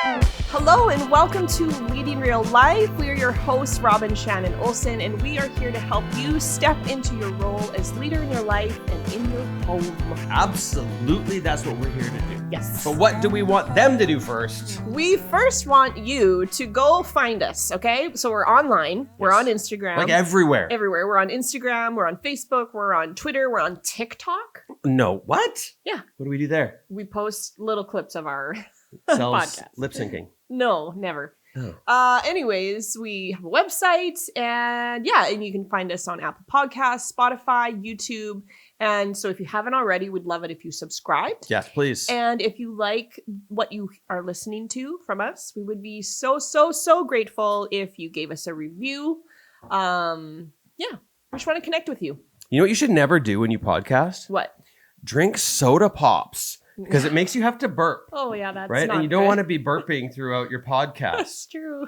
Hello and welcome to Leading Real Life. We are your hosts, Robin Shannon Olsen, and we are here to help you step into your role as leader in your life and in your home. Absolutely, that's what we're here to do. Yes. But what do we want them to do first? We first want you to go find us, okay? So we're online. We're on Instagram. Like everywhere. Everywhere. We're on Instagram. We're on Facebook. We're on Twitter. We're on TikTok. No, what? Yeah. What do we do there? We post little clips of our Selves podcast. lip syncing. No, never. Oh. Anyways, we have a website and you can find us on Apple Podcasts, Spotify, YouTube. And so if you haven't already, we'd love it if you subscribed. Yes, please. And if you like what you are listening to from us, we would be so grateful if you gave us a review. We just want to connect with you. You know what you should never do when you podcast? What? Drink soda pops. Because it makes you have to burp. Oh, yeah, that's right? not And you don't good. want to be burping throughout your podcast. That's true.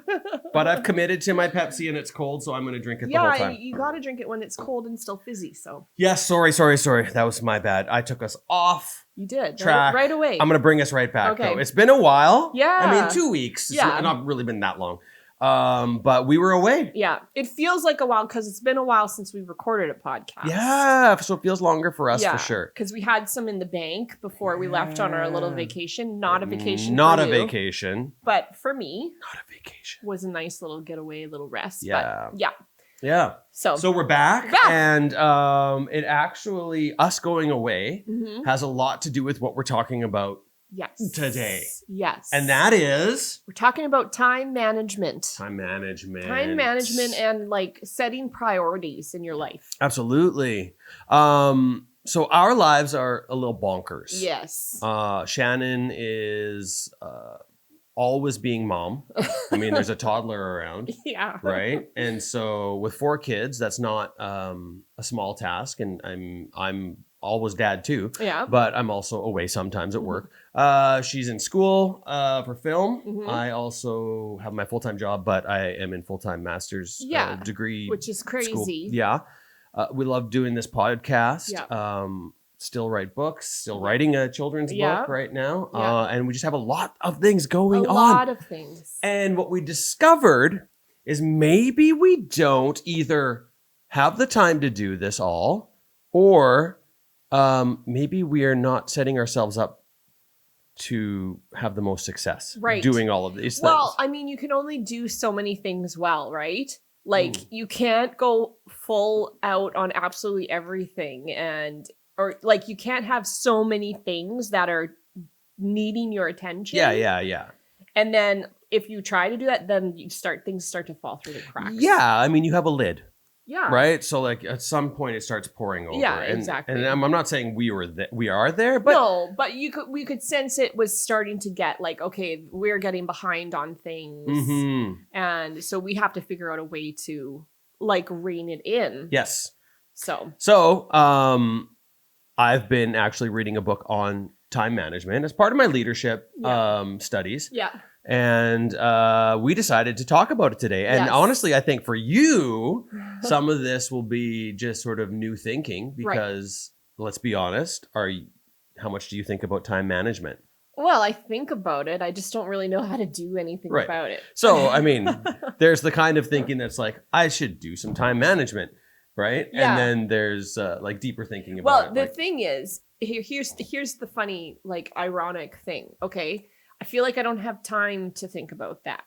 But I've committed to my Pepsi and it's cold, so I'm going to drink it the whole Yeah, time. you got to drink it when it's cold and still fizzy, so. Yes, sorry. That was my bad. I took us off You did. track. Right away. I'm going to bring us right back, Okay. though. It's been a while. Yeah. I mean, 2 weeks. It's not really been that long. But we were away. Yeah, it feels like a while because it's been a while since we recorded a podcast. Yeah, so it feels longer for us for sure. Because we had some in the bank before we left on our little vacation. Not a vacation. Not for a you, vacation. but for me, Not a vacation. was a nice little getaway, little rest. Yeah. But yeah. Yeah. So we're back. Back. And it actually, us going away Mhm. has a lot to do with what we're talking about Yes. today. Yes. And that is we're talking about time management. time management. Time management and like setting priorities in your life. Absolutely. So our lives are a little bonkers. Yes. Shannon is always being mom. I mean, there's a toddler around, Yeah. right? And so with 4 kids, that's not a small task. And I'm always dad too, Yeah. but I'm also away sometimes at work. She's in school for film. Mhm. I also have my full-time job, but I am in full-time master's degree. Which is crazy. School. Yeah. We love doing this podcast. Yeah. Still write books, still writing a children's Yeah. book right now. Yeah. And we just have a lot of things going A on. lot of things. And what we discovered is maybe we don't either have the time to do this all, or maybe we are not setting ourselves up to have the most success doing all of these things. Well, I mean, you can only do so many things well, right? Like you can't go full out on absolutely everything or like you can't have so many things that are needing your attention. Yeah. And then if you try to do that, then things start to fall through the cracks. Yeah, I mean, you have a lid. Yeah. Right? So like at some point it starts pouring over. Yeah, and, exactly. And I'm not saying we are there, but no, but we could sense it was starting to get like, okay, we're getting behind on things. Mhm. And so we have to figure out a way to like rein it in. Yes. So I've been actually reading a book on time management as part of my leadership studies. yeah. And we decided to talk about it today. And Yes. honestly, I think for you, some of this will be just sort of new thinking because let's be honest, how much do you think about time management? Well, I think about it. I just don't really know how to do anything about it. So, I mean, there's the kind of thinking that's like, I should do some time management, right? Yeah. And then there's like deeper thinking about Well, the thing is, here's the funny, like ironic thing. Okay. I feel like I don't have time to think about that.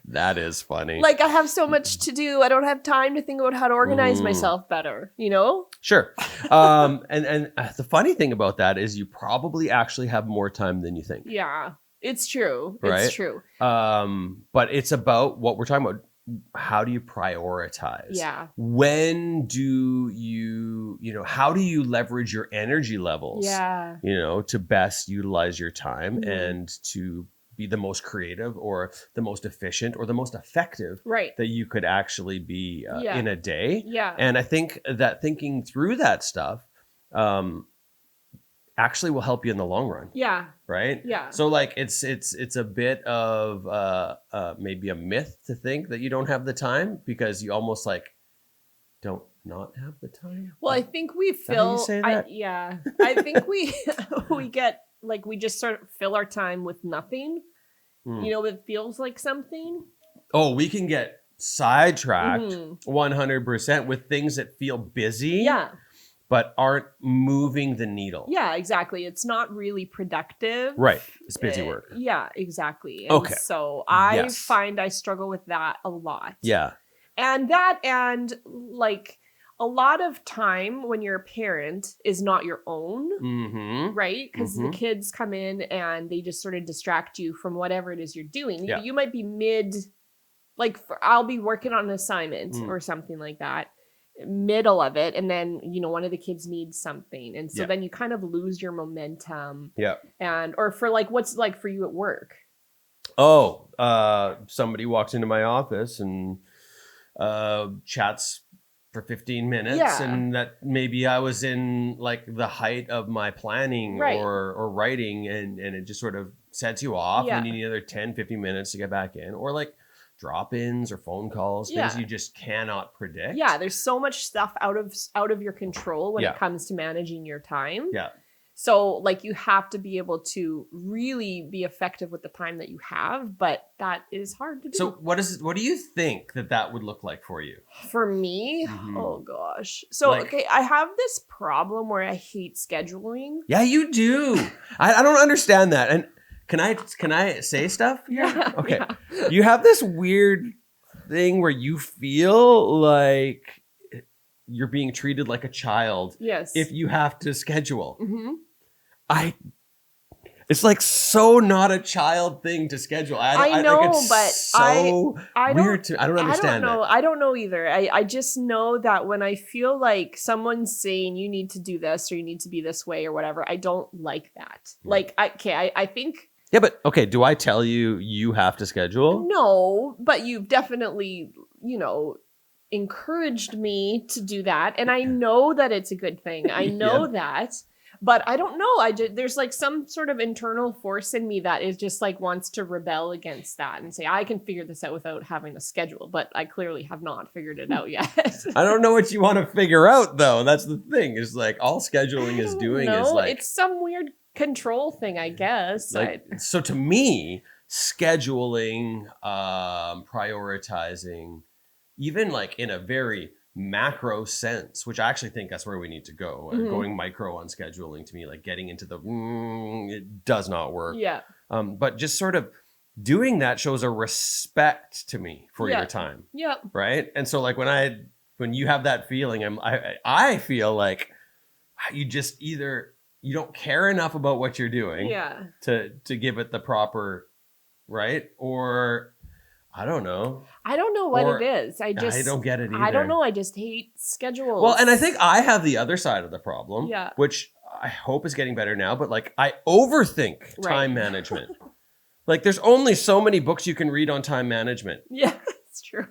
That is funny. Like I have so much to do. I don't have time to think about how to organize myself better, you know? Sure. And the funny thing about that is you probably actually have more time than you think. Yeah, it's true. Right? It's true. But it's about what we're talking about. How do you prioritize? Yeah. When do how do you leverage your energy levels? Yeah. To best utilize your time Mhm. and to be the most creative or the most efficient or the most effective Right. that you could actually be Yeah. in a day. Yeah. And I think that thinking through that stuff actually will help you in the long run. Yeah. Right? Yeah. So like it's a bit of maybe a myth to think that you don't have the time because you almost like don't not have the time. Well, I think we that how you feel say that? I think we we get like we just sort of fill our time with nothing. Mm. You know, it feels like something. Oh, we can get sidetracked Mhm. 100% with things that feel busy, Yeah. but aren't moving the needle. Yeah, exactly. It's not really productive. Right. It's busy work. Yeah, exactly. And Okay. so I Yes. find I struggle with that a lot. Yeah. And like a lot of time when you're a parent is not your own, Mm-hmm. right? Because Mhm. the kids come in and they just sort of distract you from whatever it is you're doing. Yeah. You might be I'll be working on an assignment Mm. or something like that, middle of it, and then one of the kids needs something, and so Yeah. then you kind of lose your momentum. Yeah. Or for like, what's like for you at work? Oh, somebody walks into my office and chats for 15 minutes, Yeah. and that maybe I was in like the height of my planning Right. or writing, and it just sort of sets you off, Yeah. and you need another 10, 15 minutes to get back in, or like drop-ins or phone calls, things Yeah. you just cannot predict. Yeah, there's so much stuff out of your control when Yeah. it comes to managing your time. Yeah. So like you have to be able to really be effective with the time that you have, but that is hard to do. So what do you think that would look like for you? For me, Mhm. oh gosh. So Like- okay, I have this problem where I hate scheduling. Yeah, you do. I don't understand that. And can I say stuff here? Yeah. Okay. Yeah. You have this weird thing where you feel like you're being treated like a child Yes. if you have to schedule. Mhm. It's like so not a child thing to schedule. I know, think it's but so I weird don't to. I don't understand know. it. I don't know either. I just know that when I feel like someone's saying you need to do this or you need to be this way or whatever, I don't like that. Like I think Yeah, but okay. Do I tell you have to schedule? no, but you've definitely, encouraged me to do that, and I know that it's a good thing. I know that. But I don't know. There's like some sort of internal force in me that is just like wants to rebel against that and say I can figure this out without having a schedule. But I clearly have not figured it out yet. I don't know what you want to figure out though. That's the thing. Is like all scheduling is doing is like it's some weird control thing, I guess. so to me, scheduling, prioritizing, even like in a very macro sense, which I actually think that's where we need to go. Mhm. Going micro on scheduling to me, like getting into the it does not work. Yeah. But just sort of doing that shows a respect to me for Yeah. your time, Yep. right? And so like when you have that feeling, I feel like you just either you don't care enough about what you're doing Yeah. to give it the proper right, or I don't know. I don't know what Or- it is. I don't get it either. I don't know. I just hate schedules. Well, and I think I have the other side of the problem, Yeah. which I hope is getting better now, but like I overthink Right. time management. Like there's only so many books you can read on time management, Yeah, that's true.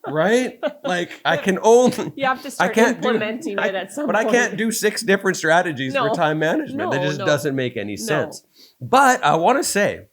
right? Like I can only You have to start can't do- implementing it at some but point. I can't do 6 different strategies No. for time management. That No, just no. doesn't make any No. sense. But I want to say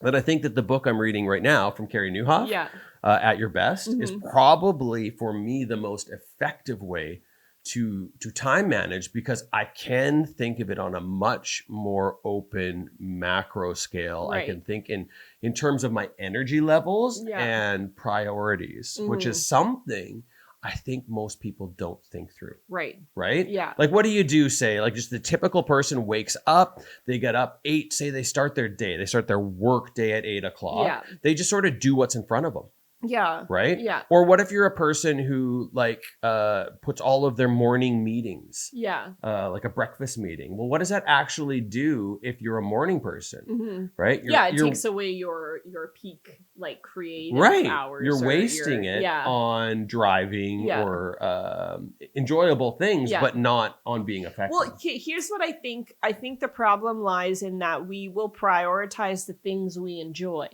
that I think that the book I'm reading right now from Carey Nieuwhof, Yeah. At Your Best, is Mhm. probably for me the most effective way to time manage, because I can think of it on a much more open macro scale. I Right. can think in terms of my energy levels Yeah. and priorities, which is something I think most people don't think through, Right. right? Yeah. Like, what do you do, say? Like, just the typical person wakes up, they get up 8, say they start their day, they start their work day at 8 o'clock. Yeah. They just sort of do what's in front of them, Yeah. right? Yeah. Or what if you're a person who like puts all of their morning meetings, Yeah. like a breakfast meeting? Well, what does that actually do if you're a morning person, Hmm. right? Yeah. It takes away your peak like creative right. hours. You're or wasting it Yeah. on driving Yeah. or enjoyable things, Yeah. but not on being effective. Well, here's what I think. I think the problem lies in that we will prioritize the things we enjoy.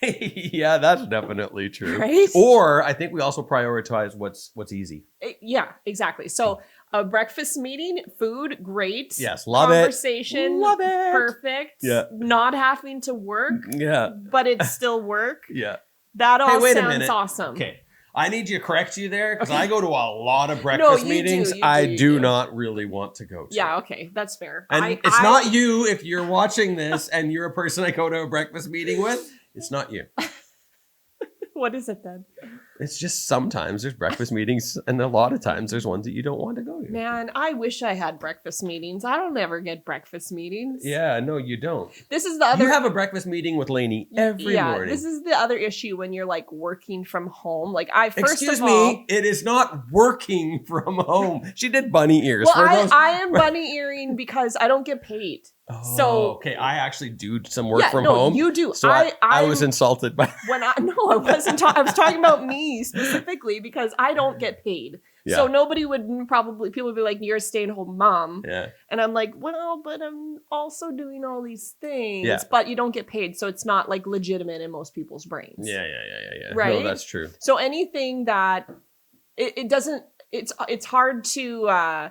Yeah, that's definitely true. Right? Or I think we also prioritize what's easy. Yeah, exactly. So a breakfast meeting, food, great. Yes, love it. Conversation, Love it. perfect. Yeah. Not having to work, Yeah, but it's still work. yeah. That all Hey, wait a sounds minute. awesome. Okay. I need to correct you there because I go to a lot of breakfast you do, meetings. you I do, you do do. not really want to go to. Yeah, okay, that's fair. And it's not you if you're watching this and you're a person I go to a breakfast meeting with. It's not you. What is it then? It's just sometimes there's breakfast meetings and a lot of times there's ones that you don't want to go to. Man, I wish I had breakfast meetings. I don't ever get breakfast meetings. Yeah, no, you don't. This is the other. You have a breakfast meeting with Lainey every morning. This is the other issue when you're like working from home. Like Excuse me, it is not working from home. She did bunny ears. Well, I am bunny earing because I don't get paid. Oh, so okay, I actually do some work from home. You do. So I was insulted by I wasn't. I was talking about me specifically because I don't get paid. Yeah. So nobody would people would be like, "You're a stay-at-home mom," Yeah. and I'm like, "Well, but I'm also doing all these things, Yeah. but you don't get paid, so it's not like legitimate in most people's brains." Yeah. Right? No, that's true. So anything that it doesn't, it's hard to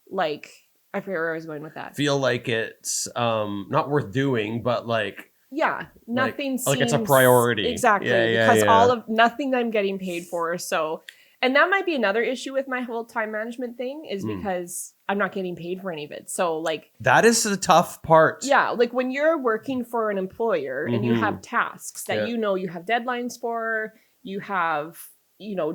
like. I forget where I was going with that. Feel like it's not worth doing, but like nothing like it's a seems- priority. Exactly. Because nothing I'm getting paid for. So, and that might be another issue with my whole time management thing is because I'm not getting paid for any of it. So like that is the tough part. Yeah. Like when you're working for an employer and you Mhm. have tasks that you have deadlines for, you have,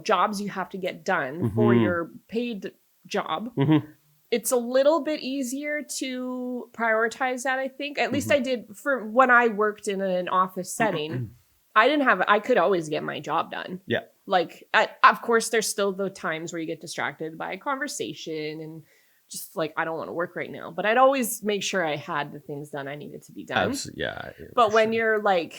jobs you have to get done for Mhm. your paid job. Mhm. It's a little bit easier to prioritize that, I think. At least Mhm. I did for when I worked in an office setting. I could always get my job done. Yeah. Like, of course, there's still the times where you get distracted by a conversation and just like, I don't want to work right now. But I'd always make sure I had the things done I needed to be done. Yeah. But when you're like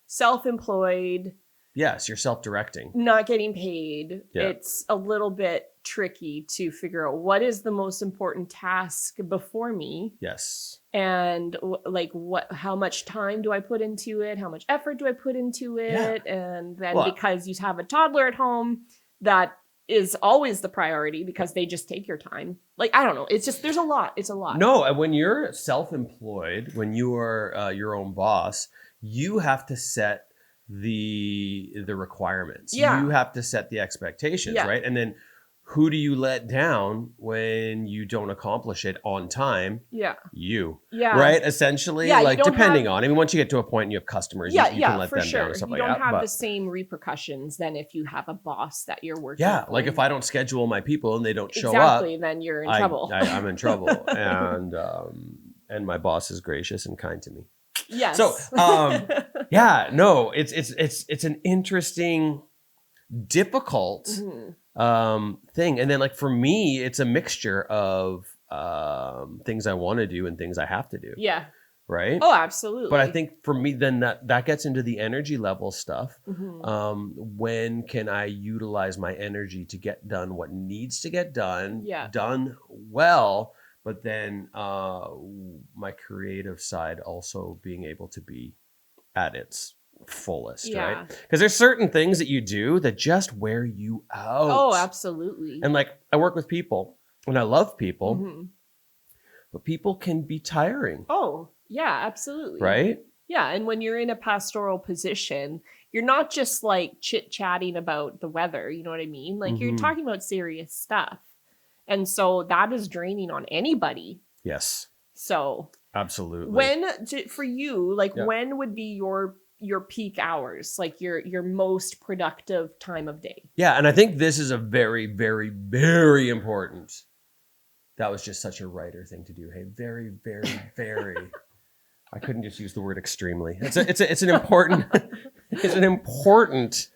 self-employed, yes, you're self-directing. not getting paid, Yeah. it's a little bit tricky to figure out what is the most important task before me Yes. and how much time do I put into it, how much effort do I put into it, and then because you have a toddler at home, that is always the priority because they just take your time. Like, I don't know, it's just there's a lot. It's a lot. No, and when you're self-employed, when you are your own boss, you have to set the requirements. Yeah. You have to set the expectations, Yeah. right? And then who do you let down when you don't accomplish it on time? Yeah. You. Yeah. Right? Essentially, Yeah, you like don't depending have- on. I mean, once you get to a point and you have customers, Yeah, you can let for them sure. down and stuff You like don't that. have But the same repercussions than if you have a boss that you're working yeah, for. like if I don't schedule my people and they don't show exactly, up, then you're in trouble. I'm in trouble. And my boss is gracious and kind to me. Yes. So, yeah, no, it's an interesting, difficult Mhm. thing. And then like for me, it's a mixture of things I want to do and things I have to do. Yeah. Right. Oh, absolutely. But I think for me, then that gets into the energy level stuff. Mhm. When can I utilize my energy to get done what needs to get done, Yeah. done well, but then my creative side also being able to be at its fullest, Yeah. right? Because there's certain things that you do that just wear you out. Oh, absolutely. And like I work with people and I love people, Mhm. but people can be tiring, Oh, yeah, absolutely. right? Yeah, and when you're in a pastoral position, you're not just like chit-chatting about the weather, you know what I mean? Like you're Mhm. talking about serious stuff. And so that is draining on anybody. Yes, So absolutely. for you, like Yeah. when would be your peak hours, like your most productive time of day? Yeah, and I think this is a very, very, very important. That was just such a writer thing to do. Hey, very, very, very. I couldn't just use the word extremely. It's an important it's an important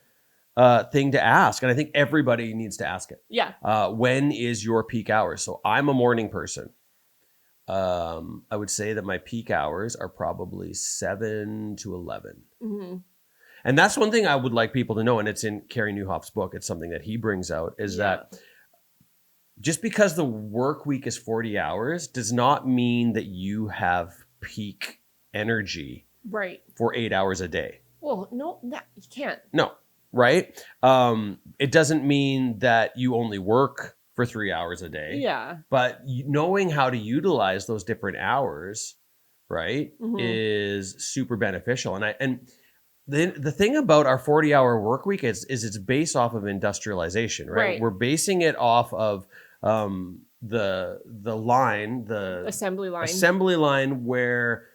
thing to ask, and I think everybody needs to ask it. Yeah. When is your peak hours? So I'm a morning person. I would say that my peak hours are probably 7 to 11. Hmm. And that's one thing I would like people to know, and it's in Carey Nieuwhof's book. It's something that he brings out, is that just because the work week is 40 hours does not mean that you have peak energy Right. for 8 hours a day. Well, no, that you can't. No, right? It doesn't mean that you only work for 3 hours a day. Yeah. But knowing how to utilize those different hours, right, Mhm. is super beneficial. And the thing about our 40-hour work week is it's based off of industrialization, right? Right. We're basing it off of the line, the assembly line where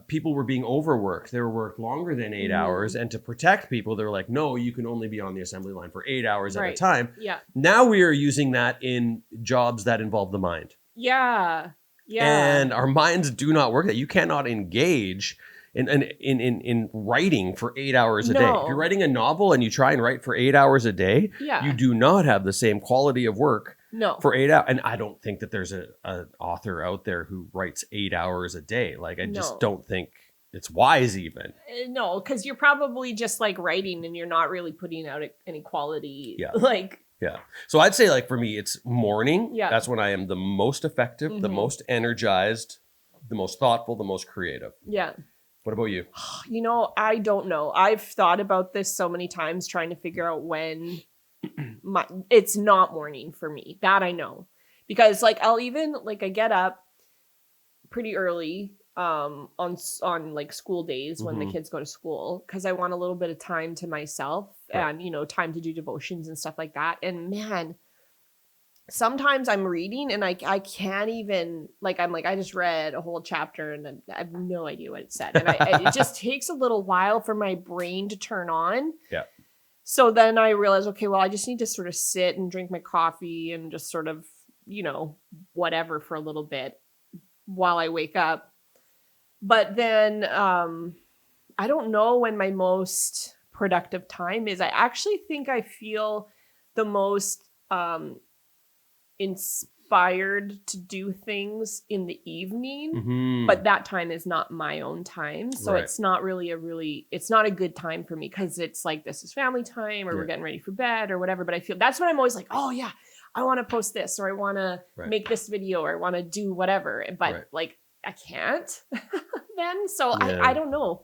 people were being overworked. They were worked longer than 8 Mhm. hours, and to protect people, they were like, no, you can only be on the assembly line for 8 hours at a Right. time. Yeah. Now we are using that in jobs that involve the mind. Yeah. And our minds do not work that. You cannot engage in writing for 8 hours a day. No. If you're writing a novel and you try and write for 8 hours a day, Yeah. you do not have the same quality of work No. for 8 hours. And I don't think that there's an author out there who writes 8 hours a day. Like, I just No. don't think it's wise even. No, because you're probably just like writing and you're not really putting out any quality. Yeah. Like, Yeah. So I'd say, like, for me, it's morning. Yeah. That's when I am the most effective, the Mhm. most energized, the most thoughtful, the most creative. yeah. What about you? You know, I don't know. I've thought about this so many times trying to figure out when it's not morning for me. That I know. Because like I'll even like I get up pretty early on like school days when the Mhm. kids go to school because I want a little bit of time to myself Right. and time to do devotions and stuff like that. And man, sometimes I'm reading and I can't even like I'm like I just read a whole chapter and I have no idea what it said and it just takes a little while for my brain to turn on. Yeah. So then I realized, okay, well I just need to sort of sit and drink my coffee and just sort of whatever for a little bit while I wake up. But then I don't know when my most productive time is. I actually think I feel the most inspired to do things in the evening, Mhm. but that time is not my own time. So Right. it's not really it's not a good time for me because it's like this is family time or we're Yeah. getting ready for bed or whatever. But I feel that's when I'm always like, oh yeah, I want to post this or I want to Right. make this video or I want to do whatever. But Right. like I can't then. So Yeah. I don't know.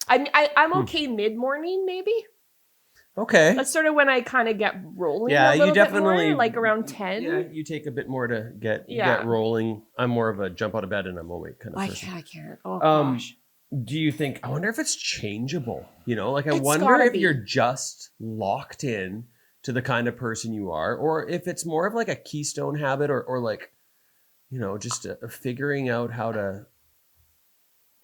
I'm okay mid-morning maybe. Okay. That's sort of when I kind of get rolling. Yeah, a you little bit definitely more, like around 10. Yeah, you take a bit more to get Yeah. rolling. I'm more of a jump out of bed and I'm awake kind of I person. can't. Oh Um, gosh. Do you think? I wonder if it's changeable. Like I It's wonder gotta if be. you're just locked in to the kind of person you are, or if it's more of like a keystone habit, or like, just figuring out how to.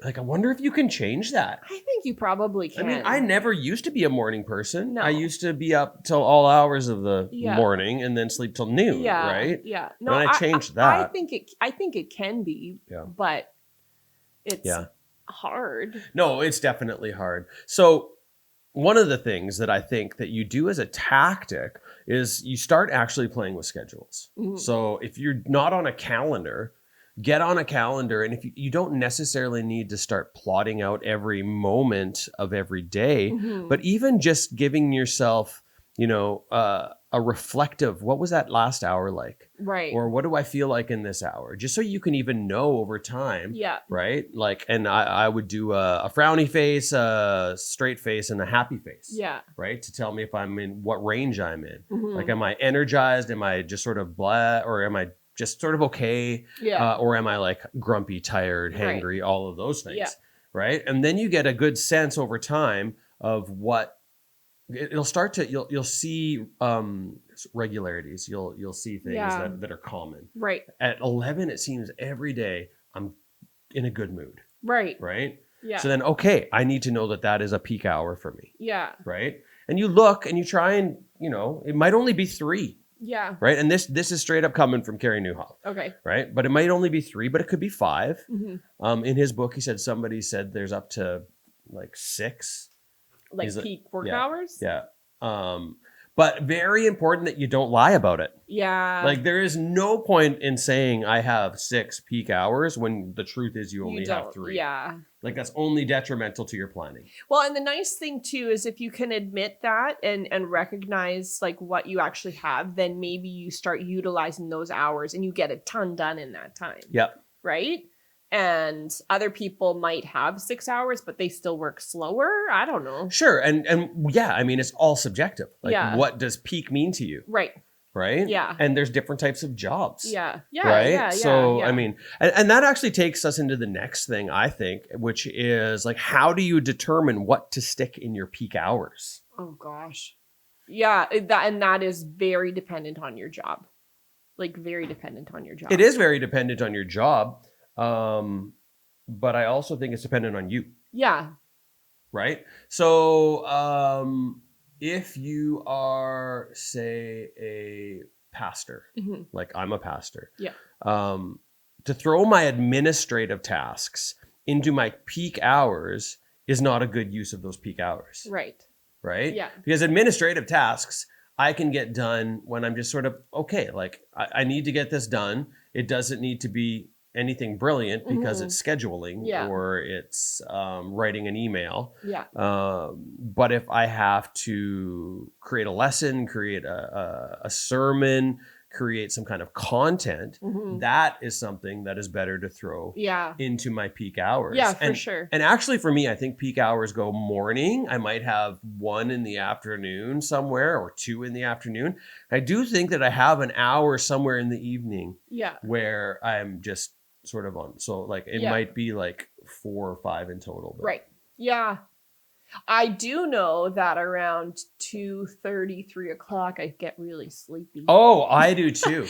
Like, I wonder if you can change that. I think you probably I can. mean, I never used to be a morning person. No. I used to be up till all hours of the Yeah. morning and then sleep till noon, yeah, right? Yeah. And I changed that. I think it can be. Yeah. But it's Yeah. hard. No, it's definitely hard. So one of the things that I think that you do as a tactic is you start actually playing with schedules. Mhm. So if you're not on a calendar, get on a calendar. And if you don't necessarily need to start plotting out every moment of every day, Mhm. but even just giving yourself, a reflective, what was that last hour like? Right. Or what do I feel like in this hour? Just so you can even know over time. Yeah. Right? Like, and I would do a frowny face, a straight face, and a happy face. Yeah. Right? To tell me if I'm in what range I'm in. Mhm. Like, am I energized? Am I just sort of blah? Or am I just sort of okay? Yeah. Or am I like grumpy, tired, Right. hangry, all of those things? Yeah. Right? And then you get a good sense over time of what it'll start to, you'll see regularities. You'll see things Yeah. that are common. Right. At 11, it seems every day I'm in a good mood, Right. right? Yeah. So then, okay, I need to know that is a peak hour for me, yeah. right? And you look and you try and, it might only be 3, Yeah. right? And this is straight up coming from Carey Nieuwhof, Okay. right? But it might only be 3, but it could be 5. Mhm. In his book, he said somebody said there's up to like 6. Like Is it- peak work yeah. hours? Yeah. But very important that you don't lie about it. Yeah. Like, there is no point in saying I have 6 peak hours when the truth is you only have don't. 3. Yeah. Like, that's only detrimental to your planning. Well, and the nice thing too is if you can admit that and recognize like what you actually have, then maybe you start utilizing those hours and you get a ton done in that time. Yep. Right? And other people might have 6 hours, but they still work slower. I don't know. Sure. And yeah, I mean, it's all subjective. Like, Yeah. what does peak mean to you? Right. right? Yeah. And there's different types of jobs. Yeah. Yeah. Right. Yeah. So, yeah. I mean, and that actually takes us into the next thing, I think, which is like, how do you determine what to stick in your peak hours? Oh gosh. Yeah. That is very dependent on your job. Like very dependent on your job. It is very dependent on your job. But I also think it's dependent on you. Yeah. Right. So, if you are, say, a pastor, hmm like I'm a pastor, Yeah. to throw my administrative tasks into my peak hours is not a good use of those peak hours, Right. right? Yeah. Because administrative tasks I can get done when I'm just sort of, okay, like I need to get this done. It doesn't need to be anything brilliant because it's scheduling Yeah. or it's writing an email. Yeah. But if I have to create a lesson, create a sermon, create some kind of content, Mhm. that is something that is better to throw Yeah. into my peak hours. Yeah, for sure. And actually for me, I think peak hours go morning. I might have 1 in the afternoon somewhere or 2 in the afternoon. I do think that I have an hour somewhere in the evening Yeah. where I'm just sort of on. So like it Yeah. might be like 4 or 5 in total. But Right. Yeah. I do know that around 2:30, 3 o'clock, I get really sleepy. Oh, I do too.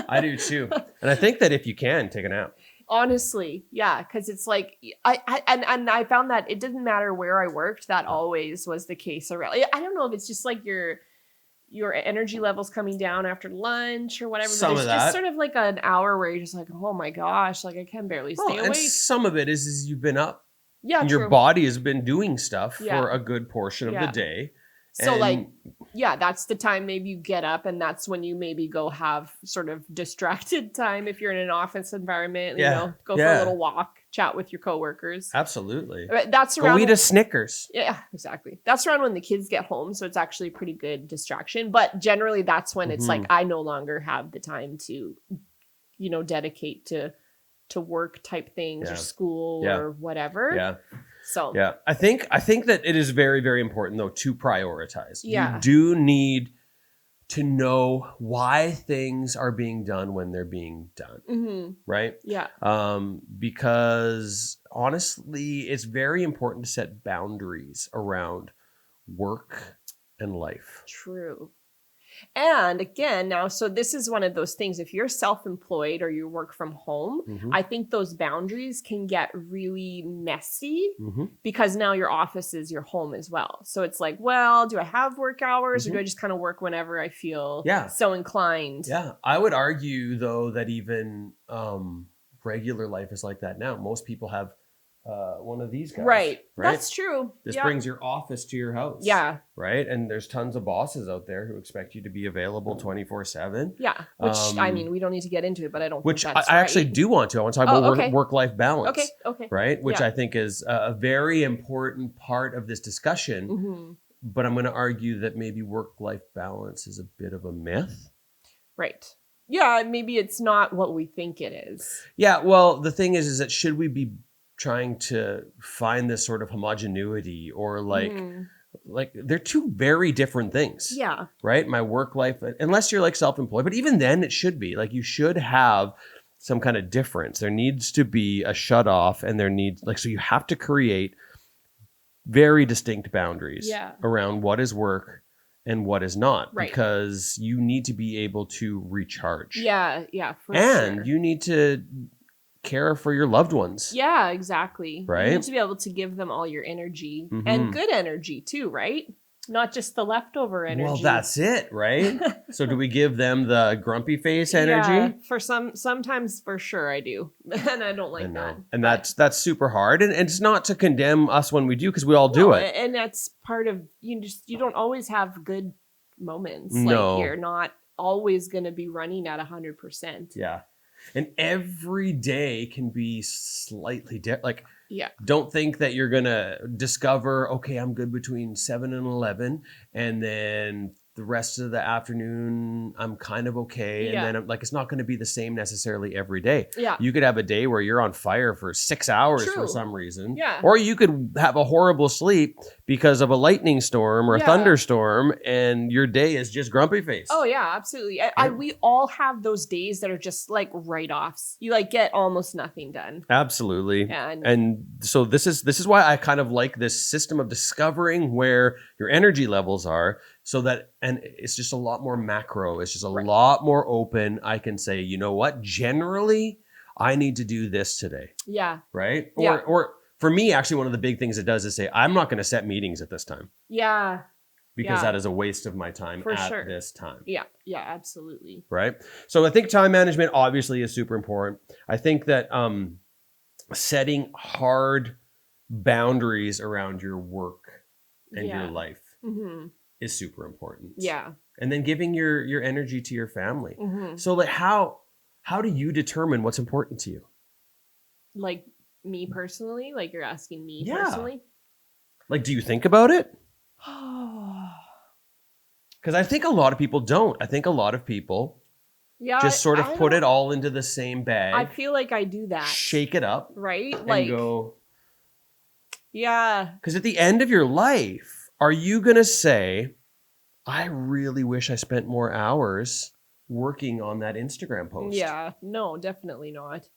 I do too. And I think that if you can, take a nap. Honestly, yeah, because it's like and I found that it didn't matter where I worked. That always was the case. Around, I don't know if it's just like your energy levels coming down after lunch or whatever. Some but of there's just that. sort of like an hour where you're just like, oh my gosh, like I can barely stay Well, and awake. some of it is you've been up. Yeah, And true. your body has been doing stuff Yeah. for a good portion of Yeah. the day. So And- like, yeah, that's the time maybe you get up and that's when you maybe go have sort of distracted time if you're in an office environment, Yeah. you know, go for Yeah. a little walk, chat with your coworkers. Absolutely. That's Go around eat a Snickers. yeah, exactly. That's around when the kids get home, so it's actually a pretty good distraction. But generally that's when it's like I no longer have the time to, you know, dedicate to work type things Yeah. or school Yeah. or whatever. Yeah. So Yeah. I think that it is very, very important though to prioritize. Yeah. You do need to know why things are being done when they're being done. mhm, Right? yeah. Because honestly, it's very important to set boundaries around work and life. True. And again, now, so this is one of those things. If you're self-employed or you work from home, Mhm. I think those boundaries can get really messy Mhm. because now your office is your home as well. So it's like, well, do I have work hours or do I just kind of work whenever I feel Yeah. so inclined? Yeah, I would argue though that even regular life is like that now. Most people have one of these guys. Right. That's true. This yeah. brings your office to your house. Yeah. Right. And there's tons of bosses out there who expect you to be available 24/7. Yeah. Which, I Um, mean, we don't need to get into it, but I don't Which think I that's actually right. do want to. I want to talk Oh, about okay. work-life balance. Okay. Okay. Right. Which Yeah. I think is a very important part of this discussion. hmm But I'm going to argue that maybe work-life balance is a bit of a myth. Right. Yeah. Maybe it's not what we think it is. Yeah, well, the thing is that should we be trying to find this sort of homogeneity or like Mhm. they're two very different things, Yeah. right? My work life, unless you're like self-employed, but even then it should be like you should have some kind of difference. There needs to be a shut off and there needs so you have to create very distinct boundaries Yeah. around what is work and what is not, Right. because you need to be able to recharge. Yeah. Yeah. For And sure. you need to care for your loved ones. Yeah, exactly. Right? You need to be able to give them all your energy Mhm. and good energy too, right? Not just the leftover energy. Well, that's it, right? So do we give them the grumpy face energy? Yeah, for sometimes for sure I do. And I don't like I know. that. And But- that's super hard. And it's not to condemn us when we do, because we all do No, it. And that's part of you don't always have good moments. No. Like you're not always gonna be running at 100%. Yeah. And every day can be slightly different. Like, Yeah. don't think that you're going to discover, okay, I'm good between 7 and 11. And then the rest of the afternoon, I'm kind of okay. Yeah. And then I'm like, it's not going to be the same necessarily every day. Yeah. You could have a day where you're on fire for 6 hours for True. some reason. Yeah. Or you could have a horrible sleep because of a lightning storm or a Yeah. thunderstorm, and your day is just grumpy face. Oh yeah, absolutely. We all have those days that are just like write-offs. You like get almost nothing done. Absolutely. And And so this is why I kind of like this system of discovering where your energy levels are, so that, and it's just a lot more macro. It's just a Right. lot more open. I can say, you know what? Generally, I need to do this today, yeah. right? Yeah. Or for me, actually, one of the big things it does is say, I'm not going to set meetings at this time, Yeah. because Yeah. that is a waste of my time For at sure. this time. Yeah. Yeah, absolutely. Right. So I think time management obviously is super important. I think that setting hard boundaries around your work and Yeah. your life Mhm. is super important. Yeah. And then giving your energy to your family. Mhm. So like how do you determine what's important to you? Like me personally, like you're asking me Yeah. personally. Like, do you think about it? yeah. Because I think a lot of people don't. I think a lot of people just sort of I put don't- it all into the same bag, I feel like I do that. shake it up, Right? and Like go. yeah. Because at the end of your life, are you going to say, I really wish I spent more hours working on that Instagram post? Yeah. No, definitely not.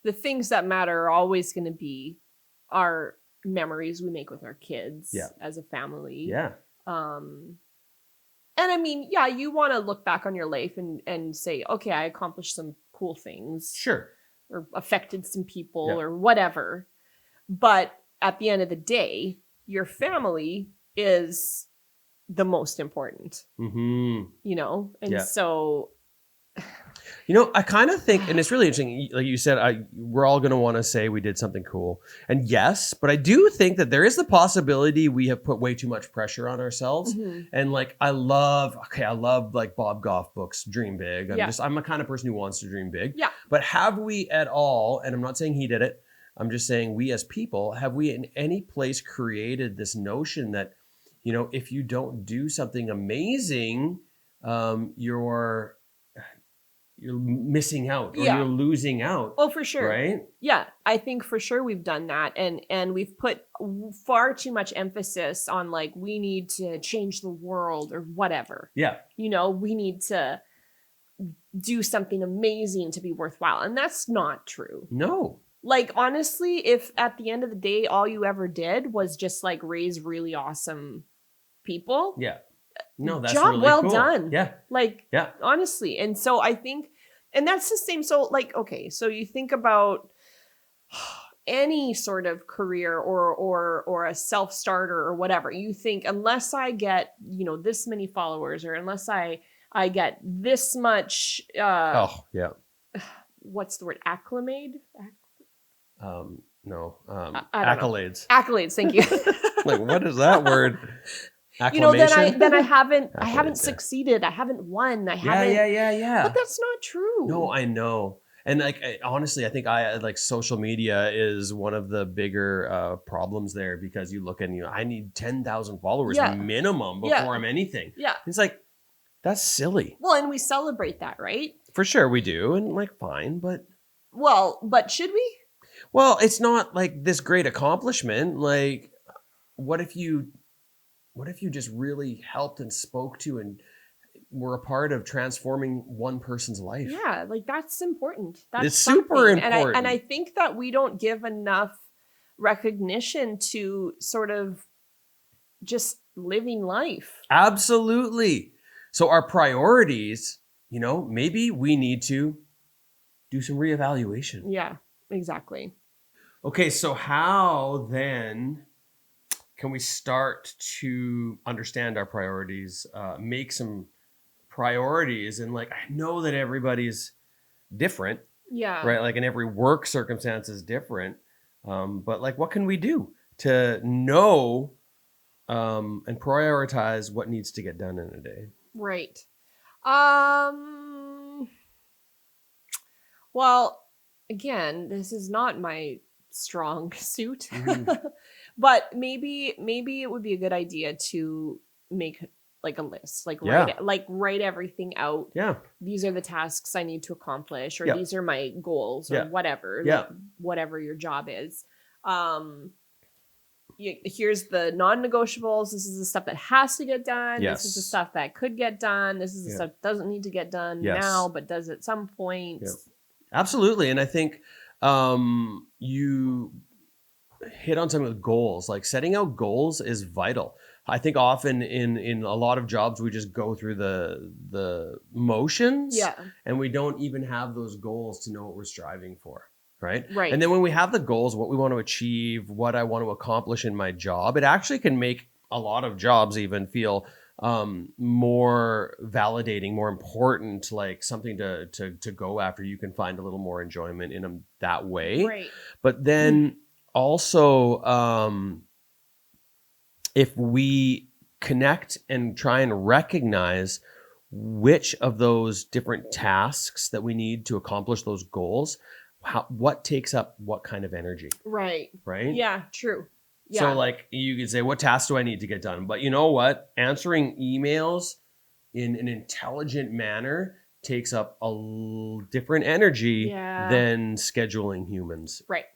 The things that matter are always going to be our memories we make with our kids Yeah. as a family. Yeah. And I mean, yeah, you want to look back on your life and say, okay, I accomplished some cool things Sure. or affected some people Yeah. or whatever. But at the end of the day, your family is the most important, Mm-hmm. you know? And Yeah. so, You know, I kind of think, and it's really interesting, like you said, we're all going to want to say we did something cool. And yes, but I do think that there is the possibility we have put way too much pressure on ourselves. Mhm. And like, I love like Bob Goff books, Dream Big. Yeah. I'm a kind of person who wants to dream big. Yeah. But have we at all, and I'm not saying he did it, I'm just saying we as people, have we in any place created this notion that, you know, if you don't do something amazing, you're missing out, or Yeah. you're losing out, Oh, for sure. right? Yeah, I think for sure we've done that, and we've put far too much emphasis on like we need to change the world or whatever. Yeah. You know, we need to do something amazing to be worthwhile, and that's not true. No. Like honestly, if at the end of the day all you ever did was just like raise really awesome people, Yeah. No, that's Job really well cool. done. Yeah. like Yeah. honestly. And so I think, and that's the same. So like, okay, so you think about any sort of career or a self-starter or whatever, you think unless I get, you know, this many followers, or unless I get this much Oh, yeah. what's the word, acclimate, No. I don't know. Accolades. accolades, thank you. Like, what is that word? You know, Acclamation? then I haven't Accolades, yeah. succeeded, I haven't won, I Yeah, haven't. yeah. But that's not true. No, I know. And like, honestly, I think social media is one of the bigger problems there, because you look and I need 10,000 followers Yeah. minimum before Yeah. I'm anything. Yeah. It's like, that's silly. Well, and we celebrate that, right? For sure we do. And like, fine. But Well, but should we? well, it's not like this great accomplishment. Like, what if you just really helped and spoke to and were a part of transforming one person's life? Yeah, like that's important. That's It's super something. important. And I think that we don't give enough recognition to sort of just living life. Absolutely. So our priorities, you know, maybe we need to do some reevaluation. Yeah, exactly. Okay, so how then can we start to understand our priorities, make some priorities? And like, I know that everybody's different, Yeah. right? Like, in every work circumstance is different. But like, what can we do to know and prioritize what needs to get done in a day? Right. Well, again, this is not my strong suit. Mhm. But maybe it would be a good idea to make like a list, like Yeah. write everything out. Yeah. These are the tasks I need to accomplish, or Yeah. these are my goals, or Yeah. whatever, Yeah. like, whatever your job is. here's the non-negotiables. This is the stuff that has to get done. This is the Yes. stuff that could get done. This is the Yeah. stuff that doesn't need to get done Yes. now, but does at some point. Yeah. Absolutely. And I think you hit on some of the goals. Like setting out goals is vital. I think often in a lot of jobs we just go through the motions, Yeah. and we don't even have those goals to know what we're striving for. Right. Right. And then when we have the goals, what we want to achieve, what I want to accomplish in my job, it actually can make a lot of jobs even feel more validating, more important, like something to go after. You can find a little more enjoyment in them that way. Right. But then also, if we connect and try and recognize which of those different tasks that we need to accomplish those goals, what takes up what kind of energy, Right. right? Yeah. True. Yeah. So like you could say, what tasks do I need to get done? But you know what? Answering emails in an intelligent manner takes up different energy Yeah. than scheduling humans, Right.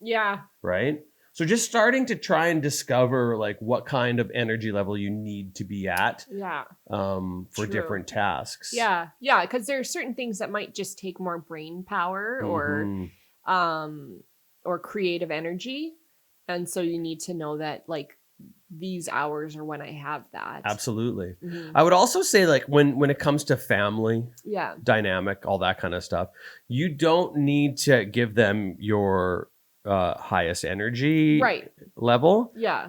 Yeah. right? So just starting to try and discover like what kind of energy level you need to be at Yeah. for True. different tasks. Yeah. Yeah. Because there are certain things that might just take more brain power Mhm. or creative energy. And so you need to know that like these hours are when I have that. Absolutely. Mhm. I would also say like when it comes to family Yeah. dynamic, all that kind of stuff, you don't need to give them your highest energy Right. level. Yeah.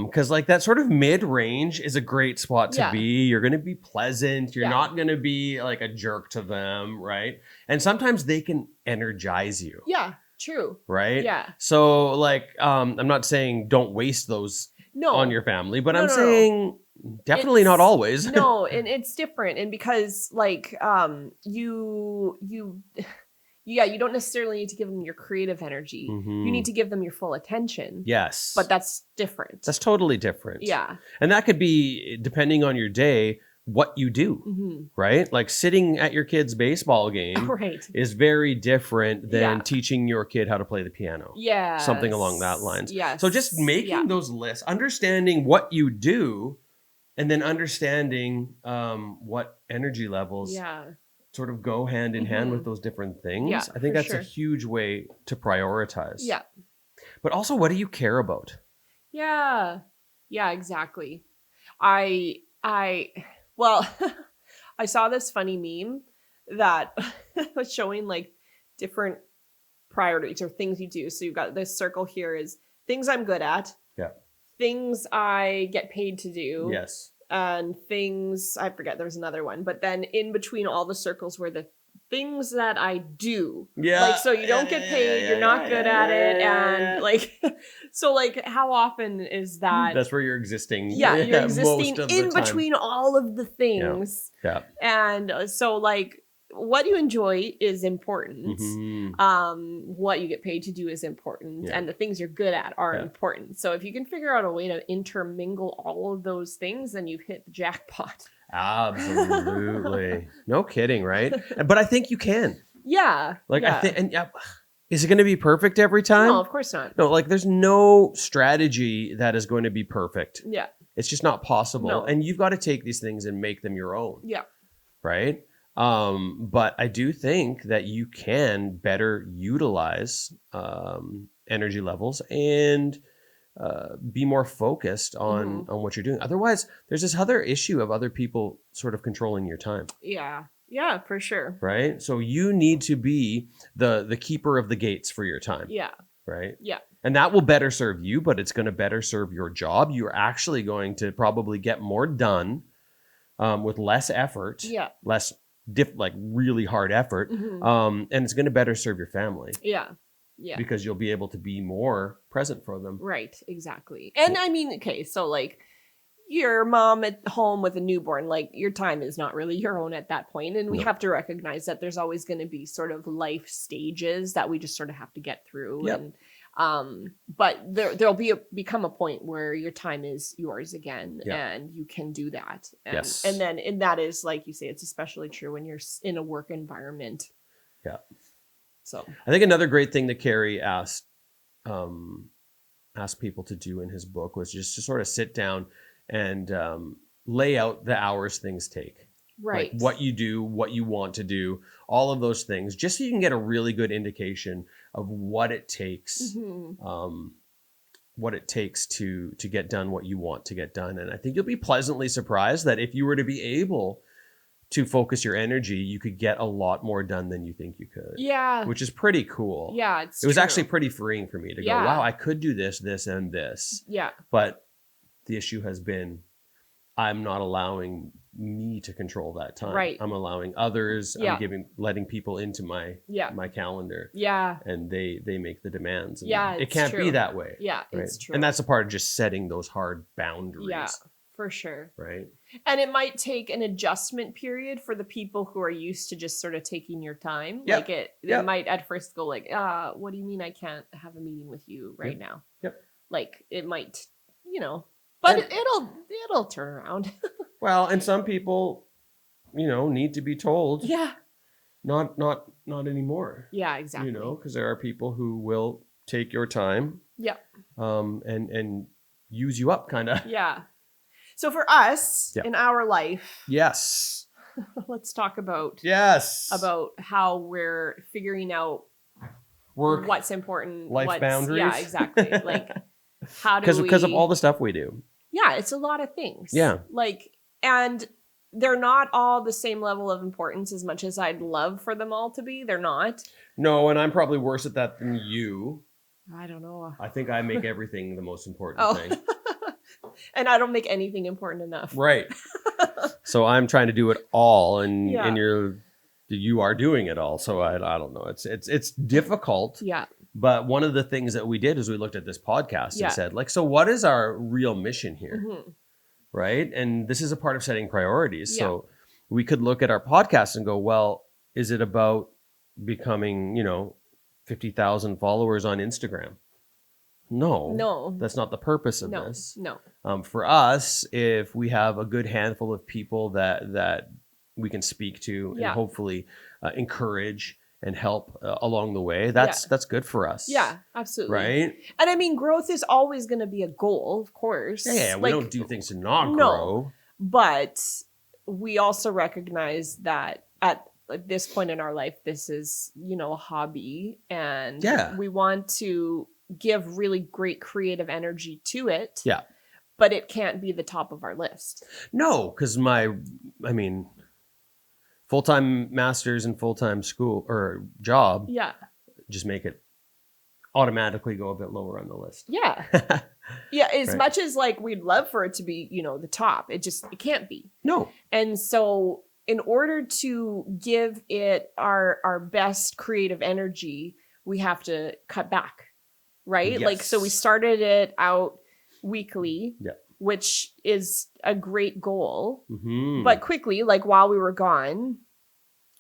Because like that sort of mid-range is a great spot to Yeah. be. You're going to be pleasant. You're Yeah. not going to be like a jerk to them, right? And sometimes they can energize you, Yeah. True. right? Yeah. So like I'm not saying don't waste those No. on your family, but No, I'm no, no. saying definitely It's- not always. No, and it's different. And because like you you don't necessarily need to give them your creative energy. Mhm. You need to give them your full attention. Yes. But that's different. That's totally different. yeah. And that could be, depending on your day, what you do, hmm right? Like sitting at your kid's baseball game Right. is very different than Yeah. teaching your kid how to play the piano. Yeah. Something along that lines. Yes. So just making Yeah. those lists, understanding what you do, and then understanding what energy levels Yeah. sort of go hand in hand Mhm. with those different things. Yeah, I think for that's a sure. huge way to prioritize. Yeah. But also, what do you care about? Yeah. Yeah, exactly. I well, I saw this funny meme that was showing like different priorities or things you do. So you've got this circle here is things I'm good at. Yeah. Things I get paid to do. Yes. And things I forget there's another one. But then in between all the circles were the things that I do. Yeah. Like, so you don't get paid, you're not good at it, and like, so like, how often is that? That's where you're existing. Yeah, you're most existing of the in time. between all of the things, Yeah. and so like, what you enjoy is important. Mhm. What you get paid to do is important, Yeah. and the things you're good at are Yeah. important. So if you can figure out a way to intermingle all of those things, then you've hit the jackpot. Absolutely. No kidding, right? But I think you can. Yeah, Like yeah. I think, and yeah, is it going to be perfect every time? No, of course not. No, like there's no strategy that is going to be perfect. Yeah, It's just not possible. No. And you've got to take these things and make them your own, yeah, right? But I do think that you can better utilize energy levels and be more focused on what you're doing. Otherwise, there's this other issue of other people sort of controlling your time, yeah, for sure. right? So you need to be the keeper of the gates for your time, Yeah, right? yeah, And that will better serve you, but it's going to better serve your job. You're actually going to probably get more done with less effort, yeah, less like really hard effort, mhm. and it's going to better serve your family Yeah, yeah. because you'll be able to be more present for them. Right, exactly. And I mean, okay, so like your mom at home with a newborn, like your time is not really your own at that point. And we No. have to recognize that there's always going to be sort of life stages that we just sort of have to get through. Yep. And but there'll become a point where your time is yours again, Yeah. and you can do that. And, Yes. and that is, like you say, it's especially true when you're in a work environment. Yeah. So I think another great thing that Carrie asked asked people to do in his book was just to sort of sit down and lay out the hours things take. Right. Like what you do, what you want to do, all of those things, just so you can get a really good indication of what it takes, to get done what you want to get done. And I think you'll be pleasantly surprised that if you were to be able to focus your energy, you could get a lot more done than you think you could. Yeah. Which is pretty cool. Yeah, it was true. actually pretty freeing for me to go, Yeah. wow, I could do this, this, and this. Yeah. But the issue has been, I'm not allowing me to control that time. Right. I'm allowing others. Yeah. I'm letting people into my calendar, Yeah. and they make the demands. And Yeah, it it's can't true. be that way. Yeah, Right? it's true. And that's a part of just setting those hard boundaries. Yeah, for sure. Right. And it might take an adjustment period for the people who are used to just sort of taking your time. Yep. Like it Yep. might at first go like, what do you mean I can't have a meeting with you right now? Yep. Like it might, but And- it'll turn around. Well, and some people, need to be told, Yeah. not anymore. Yeah, exactly. Because there are people who will take your time, Yeah. and use you up, kind of. Yeah. So for us Yeah. in our life, Yes. let's talk about Yes. how we're figuring out work, what's important, life boundaries. Yeah, exactly. Like how do we? because of all the stuff we do. Yeah, it's a lot of things. Yeah. And they're not all the same level of importance as much as I'd love for them all to be. They're not. No, and I'm probably worse at that than you. I don't know. I think I make everything the most important Oh. thing. And I don't make anything important enough. Right. So I'm trying to do it all, and Yeah. you are doing it all. So I don't know. It's difficult. Yeah. But one of the things that we did is we looked at this podcast Yeah. and said, so what is our real mission here? Mhm. Right? And this is a part of setting priorities. Yeah. So we could look at our podcast and go, well, is it about becoming, 50,000 followers on Instagram? No, that's not the purpose of this. No. For us, if we have a good handful of people that we can speak to Yeah. and hopefully encourage and help along the way, that's good for us. Yeah, absolutely. Right? And I mean, growth is always going to be a goal, of course. Yeah, we don't do things to not no. grow. But we also recognize that at this point in our life, this is, a hobby, and Yeah. we want to give really great creative energy to it. Yeah. But it can't be the top of our list. No, because full-time masters and full-time school or job Yeah. just make it automatically go a bit lower on the list. Yeah. Yeah. As Right. much as we'd love for it to be, the top, it can't be. No. And so in order to give it our best creative energy, we have to cut back, right? Yes. So we started it out weekly, Yeah. which is a great goal. Mhm. But quickly, while we were gone,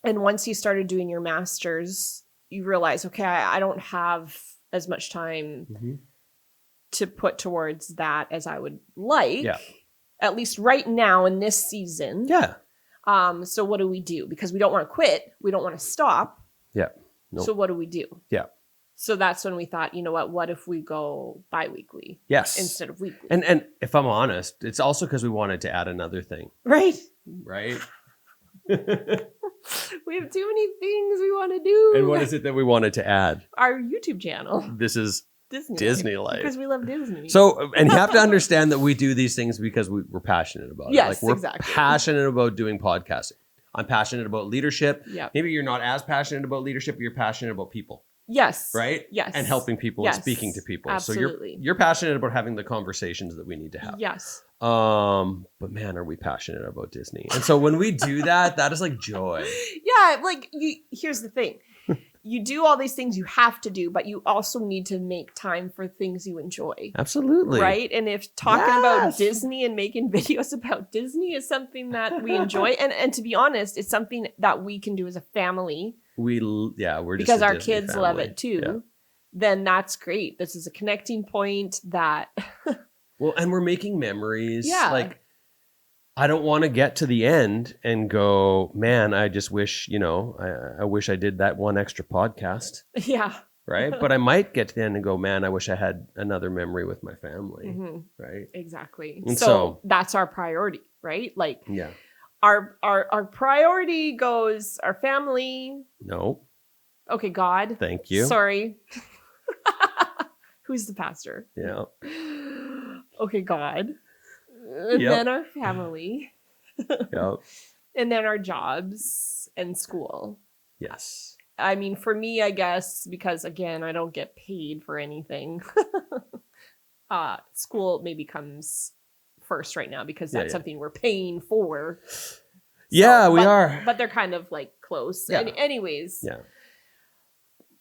and once you started doing your masters, you realize, okay, I don't have as much time Mhm. to put towards that as I would like. Yeah. At least right now in this season. Yeah. So what do we do? Because we don't want to quit. We don't want to stop. Yeah. Nope. So what do we do? Yeah. So that's when we thought, what if we go bi-weekly Yes. instead of weekly? And if I'm honest, it's also because we wanted to add another thing, Right? right? We have too many things we want to do. And what is it that we wanted to add? Our YouTube channel. This is Disney. Disney Life. Because we love Disney. So, and you have to understand that we do these things because we're passionate about it. Yes, we're exactly. passionate about doing podcasting. I'm passionate about leadership. Yeah. Maybe you're not as passionate about leadership, but you're passionate about people, Yes. right? Yes. And helping people Yes. and speaking to people. Absolutely. So you're passionate about having the conversations that we need to have. Yes. But man, are we passionate about Disney? And so when we do that, that is like joy. Yeah, here's the thing. You do all these things you have to do, but you also need to make time for things you enjoy. Absolutely. Right? And if talking about Yes. Disney and making videos about Disney is something that we enjoy, and to be honest, it's something that we can do as a family We're just because a our Disney kids love family. it too, Yeah. then that's great. This is a connecting point that, Well, and we're making memories. Yeah. I don't want to get to the end and go, man, I just wish, I wish I did that one extra podcast. yeah, right? But I might get to the end and go, man, I wish I had another memory with my family, Mhm. right? Exactly. And So so- that's our priority, right? Like Yeah. our priority goes our family. No, Okay, God. thank you. Sorry. Who's the pastor? Yeah. Okay, God. And Yep. then our family. Yeah. And then our jobs and school. Yes. I mean, for me, I guess, because again, I don't get paid for anything. School maybe comes first right now because that's Yeah. something we're paying for. Yeah, we but- are. But they're kind of like close. Yeah. Anyways, Yeah.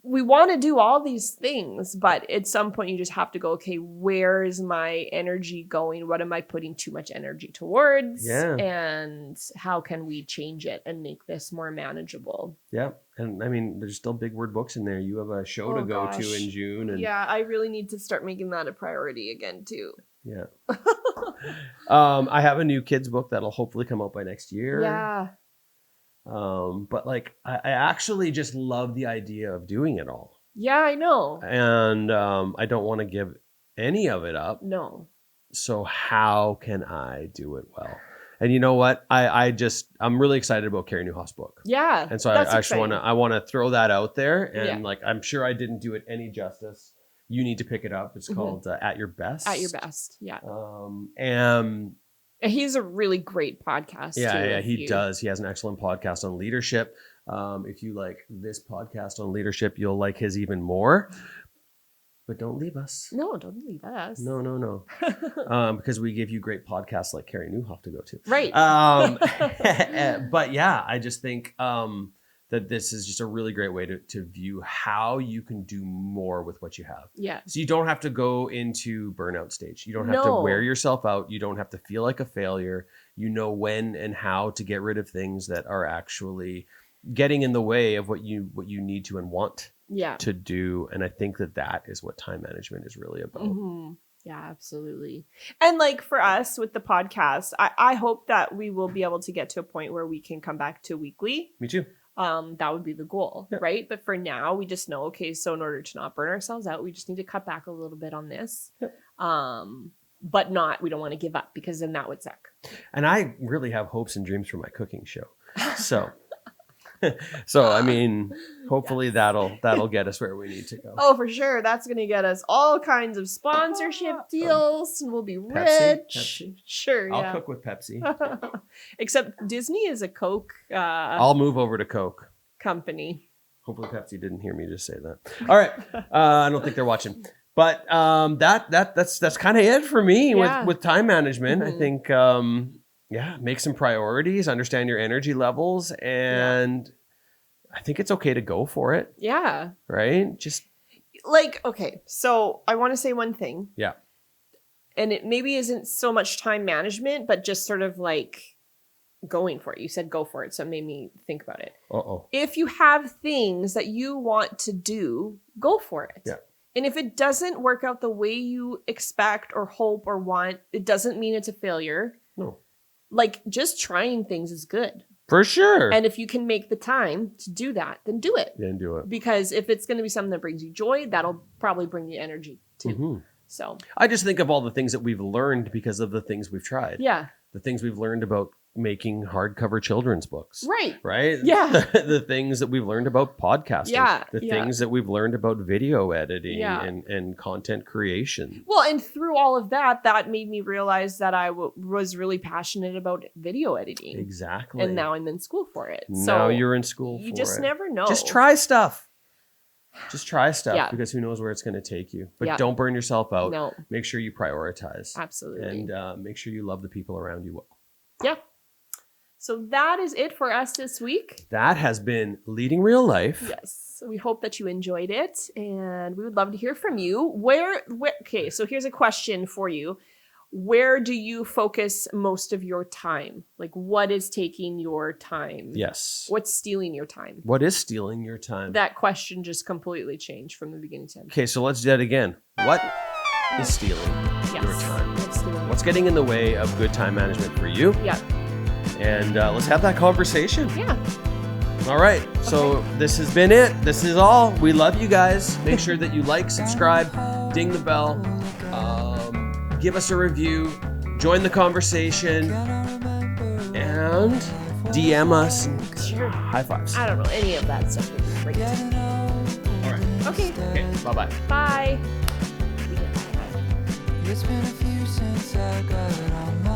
we want to do all these things, but at some point you just have to go, okay, where is my energy going? What am I putting too much energy towards? Yeah. And how can we change it and make this more manageable? Yeah. And I mean, there's still big word books in there. You have a show to Oh, go gosh. to in June. And Yeah, I really need to start making that a priority again too. yeah. I have a new kids book that'll hopefully come out by next year. Yeah. But like, I actually just love the idea of doing it all. Yeah, I know. And I don't want to give any of it up. No. So how can I do it well? And you know what? I'm really excited about Carrie Newhoff's book. Yeah. And so that's I just want to, exciting. I want to throw that out there. And Yeah. like, I'm sure I didn't do it any justice. You need to pick it up. It's Mhm. called At Your Best. At Your Best. Yeah. And And he's a really great podcast. yeah, too, yeah, if he you- does. He has an excellent podcast on leadership. If you like this podcast on leadership, you'll like his even more. But don't leave us. No, don't leave us. No. Because we give you great podcasts like Carrie Newhoff to go to. Right. But yeah, I just think that this is just a really great way to view how you can do more with what you have. Yeah. So you don't have to go into burnout stage. You don't have to No. wear yourself out. You don't have to feel like a failure. You know when and how to get rid of things that are actually getting in the way of what you need to and want Yeah. to do. And I think that is what time management is really about. Mhm. Yeah, absolutely. And like for us with the podcast, I hope that we will be able to get to a point where we can come back to weekly. Me too. That would be the goal, Yeah. right? But for now, we just know, okay, so in order to not burn ourselves out, we just need to cut back a little bit on this. Yeah. But we don't want to give up because then that would suck. And I really have hopes and dreams for my cooking show. So, I mean, hopefully that'll get us where we need to go. Oh, for sure. That's going to get us all kinds of sponsorship deals and we'll be rich. Pepsi? Sure, I'll yeah. cook with Pepsi. Except Disney is a Coke I'll move over to Coke. company. Hopefully Pepsi didn't hear me just say that. All right. I don't think they're watching. But that's kind of it for me Yeah. with time management. I Mhm. think make some priorities, understand your energy levels, and I think it's okay to go for it, Yeah. right? Just Like, okay, so I want to say one thing. yeah. And it maybe isn't so much time management, but just sort of like going for it. You said go for it, so it made me think about it. Uh-oh. If you have things that you want to do, go for it. Yeah. And if it doesn't work out the way you expect or hope or want, it doesn't mean it's a failure. No. Like, just trying things is good. For sure. And if you can make the time to do that, then do it. Didn't do it. Because if it's going to be something that brings you joy, that'll probably bring you energy too. Mhm. So, I just think of all the things that we've learned because of the things we've tried. yeah. The things we've learned about making hardcover children's books. Right. Right? Yeah. The things that we've learned about podcasting. Yeah, The yeah. things that we've learned about video editing Yeah. and content creation. Well, and through all of that, that made me realize that I was really passionate about video editing. Exactly. And now I'm in school for it. Now So you're in school you for just it. never know. Just try stuff. Just try stuff Yeah. because who knows where it's going to take you. But Yeah. don't burn yourself out. No, Make sure you prioritize. absolutely. And make sure you love the people around you well. Yeah. So that is it for us this week. That has been Leading Real Life. Yes. We hope that you enjoyed it and we would love to hear from you. Okay, so here's a question for you. Where do you focus most of your time? Like, what is taking your time? Yes. What's stealing your time? What is stealing your time? That question just completely changed from the beginning to end. Okay, so let's do that again. What is stealing Yes. your time? What's stealing What's getting in the way of good time management for you? Yeah. And let's have that conversation. Yeah. All right. So this has been it. This is all. We love you guys. Make sure that you like, subscribe, ding the bell, give us a review, join the conversation, and DM us. Sure. High fives. I don't know. Any of that stuff would be great. All right. Okay. Okay. Bye-bye. Bye. It's been a few since I got on my